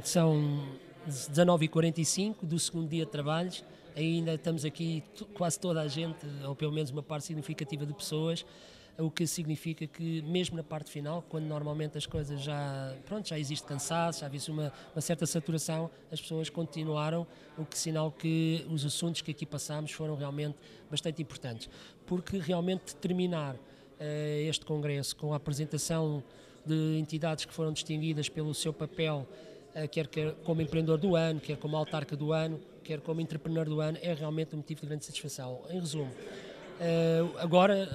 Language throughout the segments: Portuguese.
São 19h45 do segundo dia de trabalhos, ainda estamos aqui quase toda a gente, ou pelo menos uma parte significativa de pessoas, o que significa que mesmo na parte final, quando normalmente as coisas já existe cansaço, já havia uma certa saturação, as pessoas continuaram, o que sinal que os assuntos que aqui passámos foram realmente bastante importantes, porque realmente terminar este congresso com a apresentação de entidades que foram distinguidas pelo seu papel, quer como empreendedor do ano, quer como autarca do ano, quer como entrepreneur do ano, é realmente um motivo de grande satisfação. Em resumo, agora,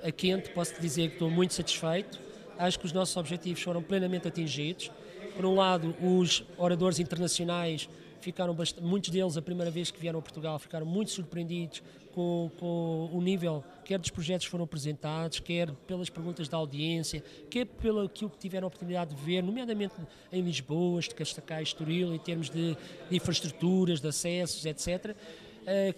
a quente, posso dizer que estou muito satisfeito. Acho que os nossos objetivos foram plenamente atingidos. Por um lado, os oradores internacionais ficaram muitos deles, a primeira vez que vieram a Portugal, ficaram muito surpreendidos com o nível, quer dos projetos que foram apresentados, quer pelas perguntas da audiência, quer pelo aquilo que tiveram a oportunidade de ver, nomeadamente em Lisboa, Cascais, Estoril, em termos de infraestruturas, de acessos, etc.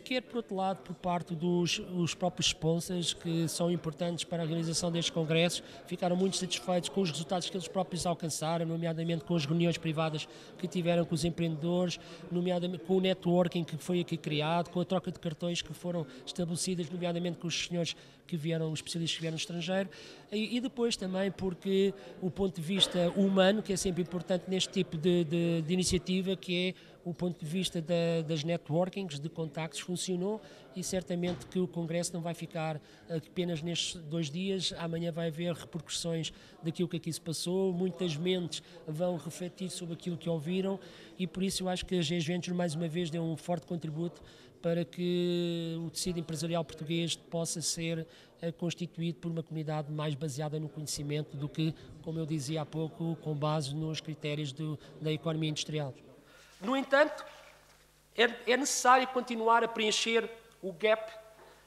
Quer, por outro lado, por parte dos próprios sponsors, que são importantes para a realização destes congressos, ficaram muito satisfeitos com os resultados que eles próprios alcançaram, nomeadamente com as reuniões privadas que tiveram com os empreendedores, nomeadamente com o networking que foi aqui criado, com a troca de cartões que foram estabelecidas, nomeadamente com os senhores que vieram, os especialistas que vieram do estrangeiro, e depois também porque o ponto de vista humano, que é sempre importante neste tipo de iniciativa, que é o ponto de vista das networkings, de contactos, funcionou, e certamente que o Congresso não vai ficar apenas nestes 2 dias, amanhã vai haver repercussões daquilo que aqui se passou, muitas mentes vão refletir sobre aquilo que ouviram, e por isso eu acho que a GES Ventures mais uma vez deu um forte contributo para que o tecido empresarial português possa ser constituído por uma comunidade mais baseada no conhecimento do que, como eu dizia há pouco, com base nos critérios da economia industrial. No entanto, é necessário continuar a preencher o gap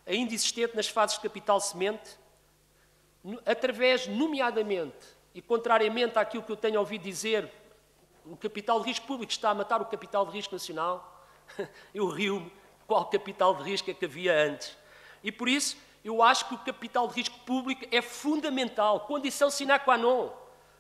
ainda existente nas fases de capital semente, através, nomeadamente, e contrariamente àquilo que eu tenho ouvido dizer, o capital de risco público está a matar o capital de risco nacional, eu rio-me, qual capital de risco é que havia antes? E por isso, eu acho que o capital de risco público é fundamental, condição sine qua non,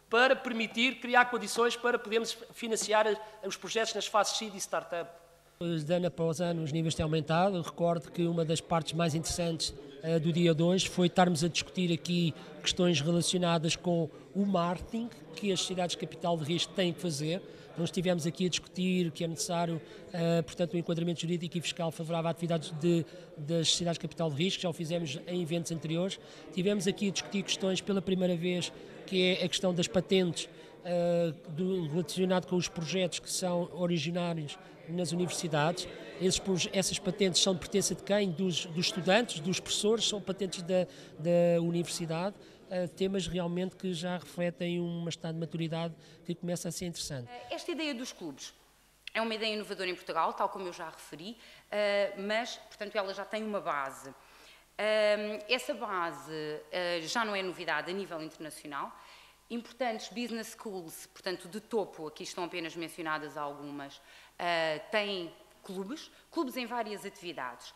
para permitir criar condições para podermos financiar os projetos nas fases seed e startup. De ano após ano os níveis têm aumentado. Eu recordo que uma das partes mais interessantes do dia de hoje foi estarmos a discutir aqui questões relacionadas com o marketing que as sociedades de capital de risco têm que fazer. Nós estivemos aqui a discutir que é necessário, portanto, um enquadramento jurídico e fiscal favorável a atividades das sociedades de capital de risco, já o fizemos em eventos anteriores. Tivemos aqui a discutir questões pela primeira vez, que é a questão das patentes, relacionado com os projetos que são originários nas universidades. Essas patentes são de pertença de quem? Dos estudantes, dos professores, são patentes da universidade, temas realmente que já refletem um estado de maturidade que começa a ser interessante. Esta ideia dos clubes é uma ideia inovadora em Portugal, tal como eu já referi, mas, portanto, ela já tem uma base. Essa base já não é novidade a nível internacional. Importantes business schools, portanto, de topo, aqui estão apenas mencionadas algumas, têm clubes em várias atividades.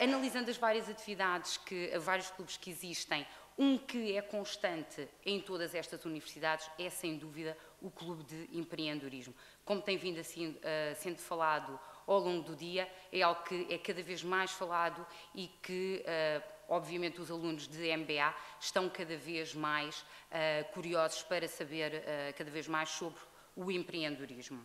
Analisando as várias atividades, vários clubes que existem, um que é constante em todas estas universidades é, sem dúvida, o Clube de Empreendedorismo. Como tem vindo assim, sendo falado ao longo do dia, é algo que é cada vez mais falado e que, obviamente, os alunos de MBA estão cada vez mais curiosos para saber cada vez mais sobre o empreendedorismo.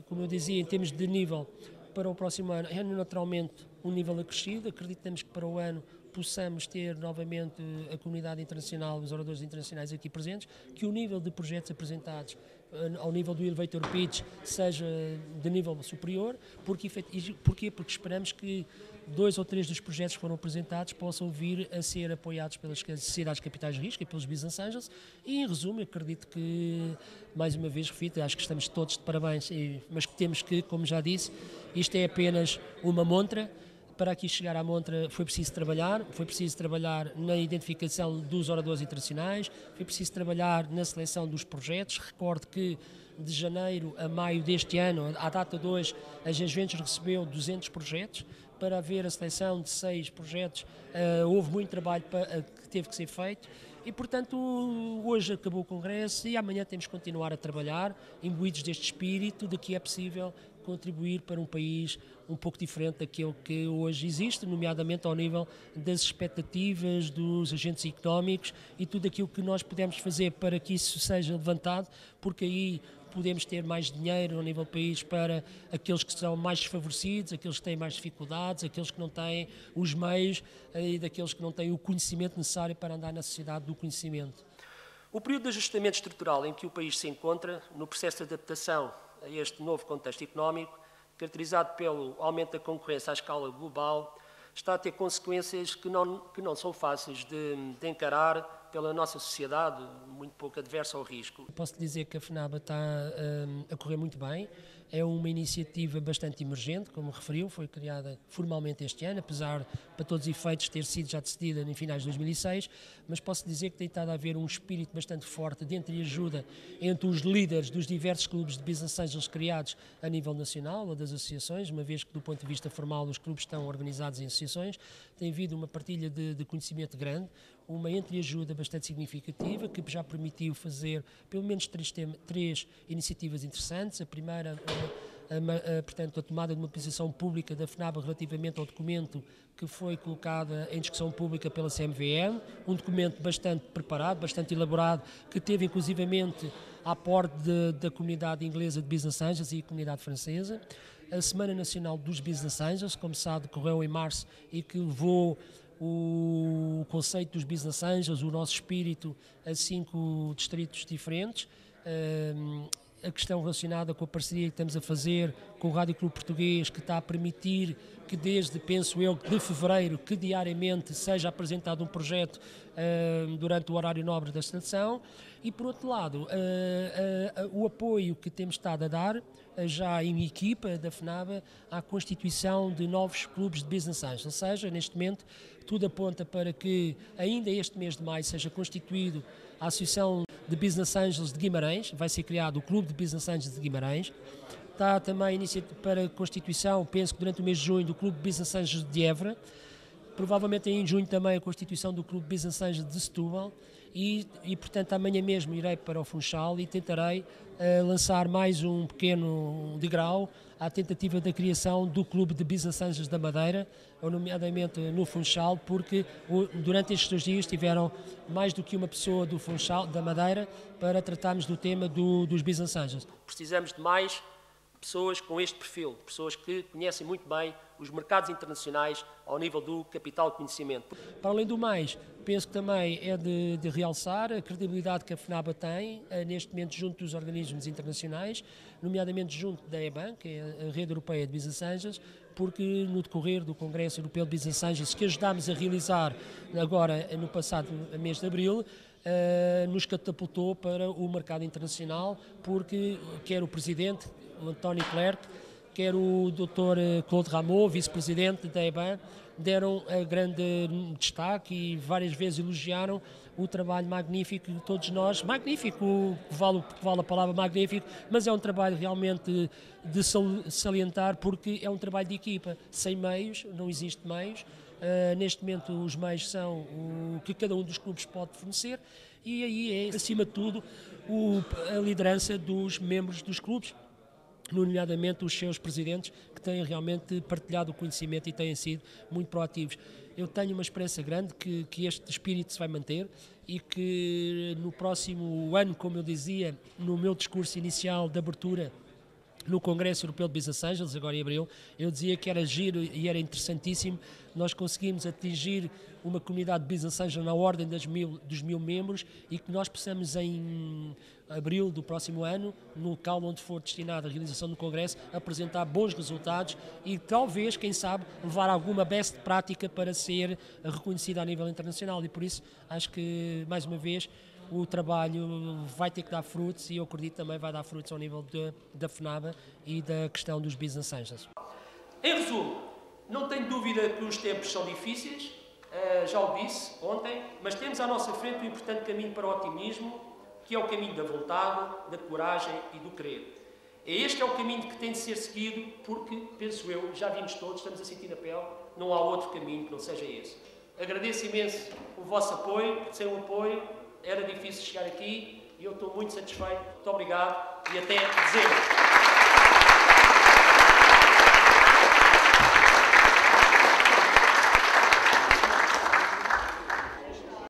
Como eu dizia, em termos de nível, para o próximo ano, é naturalmente um nível acrescido. Acreditamos que para o ano possamos ter novamente a comunidade internacional, os oradores internacionais aqui presentes, que o nível de projetos apresentados ao nível do Elevator Pitch seja de nível superior. Porquê? Porque esperamos que 2 ou 3 dos projetos que foram apresentados possam vir a ser apoiados pelas sociedades de capitais de risco e pelos business angels, e em resumo acredito que, mais uma vez repito, acho que estamos todos de parabéns, mas que temos que, como já disse, isto é apenas uma montra. Para aqui chegar à montra foi preciso trabalhar na identificação dos oradores internacionais, foi preciso trabalhar na seleção dos projetos. Recordo que de janeiro a maio deste ano, à data de hoje, a GES Ventures recebeu 200 projetos, para haver a seleção de 6 projetos, houve muito trabalho que teve que ser feito. E, portanto, hoje acabou o Congresso e amanhã temos que continuar a trabalhar, imbuídos deste espírito de que é possível contribuir para um país um pouco diferente daquele que hoje existe, nomeadamente ao nível das expectativas dos agentes económicos e tudo aquilo que nós podemos fazer para que isso seja levantado, porque aí podemos ter mais dinheiro ao nível do país para aqueles que são mais desfavorecidos, aqueles que têm mais dificuldades, aqueles que não têm os meios e daqueles que não têm o conhecimento necessário para andar na sociedade do conhecimento. O período de ajustamento estrutural em que o país se encontra, no processo de adaptação a este novo contexto económico, caracterizado pelo aumento da concorrência à escala global, está a ter consequências que não são fáceis de encarar pela nossa sociedade, muito pouco adversa ao risco. Posso dizer que a FNABA está a correr muito bem, é uma iniciativa bastante emergente, como referiu, foi criada formalmente este ano, apesar, para todos os efeitos, ter sido já decidida em finais de 2006, mas posso dizer que tem estado a haver um espírito bastante forte de entreajuda entre os líderes dos diversos clubes de Business Angels criados a nível nacional ou das associações, uma vez que do ponto de vista formal os clubes estão organizados em associações, tem havido uma partilha de conhecimento grande, uma entreajuda bastante significativa que já permitiu fazer pelo menos três iniciativas interessantes. A primeira, portanto, a tomada de uma posição pública da FNABA relativamente ao documento que foi colocada em discussão pública pela CMVM, um documento bastante preparado, bastante elaborado, que teve inclusivamente aporte da comunidade inglesa de Business Angels e comunidade francesa. A Semana Nacional dos Business Angels, como sabe, decorreu em março e que levou o conceito dos Business Angels, o nosso espírito, a 5 distritos diferentes. A questão relacionada com a parceria que estamos a fazer com o Rádio Clube Português, que está a permitir que desde, penso eu, de fevereiro, que diariamente seja apresentado um projeto durante o horário nobre da estação. E, por outro lado, o apoio que temos estado a dar, já em equipa da FNABA, à constituição de novos clubes de Business Angels. Ou seja, neste momento, tudo aponta para que ainda este mês de maio seja constituído a Associação de Business Angels de Guimarães, vai ser criado o Clube de Business Angels de Guimarães. Está também iniciativa para a constituição, penso que durante o mês de junho, do Clube de Business Angels de Évora. Provavelmente em junho também a constituição do Clube de Business Angels de Setúbal. E, portanto, amanhã mesmo irei para o Funchal e tentarei lançar mais um pequeno degrau à tentativa da criação do Clube de Business Angels da Madeira, nomeadamente no Funchal, porque durante estes 2 dias tiveram mais do que uma pessoa do Funchal, da Madeira, para tratarmos do tema dos Business Angels. Precisamos de mais pessoas com este perfil, pessoas que conhecem muito bem os mercados internacionais ao nível do capital de conhecimento. Para além do mais, penso que também é de realçar a credibilidade que a FNABA tem neste momento junto dos organismos internacionais, nomeadamente junto da EBAN, que é a Rede Europeia de Business Angels, porque no decorrer do Congresso Europeu de Business Angels, que ajudámos a realizar agora no passado mês de abril, nos catapultou para o mercado internacional, porque quer o Presidente, o António Clerc, quer o Dr. Claude Rameau, Vice-Presidente da EBAN, deram grande destaque e várias vezes elogiaram o trabalho magnífico de todos nós. Magnífico, vale a palavra magnífico, mas é um trabalho realmente de salientar, porque é um trabalho de equipa, sem meios, não existe meios. Neste momento os meios são o que cada um dos clubes pode fornecer e aí é, acima de tudo, a liderança dos membros dos clubes, nomeadamente os seus presidentes, que têm realmente partilhado o conhecimento e têm sido muito proativos. Eu tenho uma esperança grande que este espírito se vai manter e que no próximo ano, como eu dizia no meu discurso inicial de abertura no Congresso Europeu de Business Angels, agora em abril, eu dizia que era giro e era interessantíssimo nós conseguimos atingir uma comunidade de Business Angels na ordem dos 1000 membros e que nós possamos em abril do próximo ano, no local onde for destinado a realização do Congresso, apresentar bons resultados e talvez, quem sabe, levar alguma best prática para ser reconhecida a nível internacional. E por isso acho que, mais uma vez, o trabalho vai ter que dar frutos e eu acredito também vai dar frutos ao nível da FNABA e da questão dos Business Angels. Em resumo, não tenho dúvida que os tempos são difíceis, já o disse ontem, mas temos à nossa frente um importante caminho para o otimismo, que é o caminho da vontade, da coragem e do querer. Este é o caminho que tem de ser seguido, porque, penso eu, já vimos todos, estamos a sentir na pele, não há outro caminho que não seja esse. Agradeço imenso o vosso apoio, sem o apoio era difícil chegar aqui e eu estou muito satisfeito. Muito obrigado e até dezembro.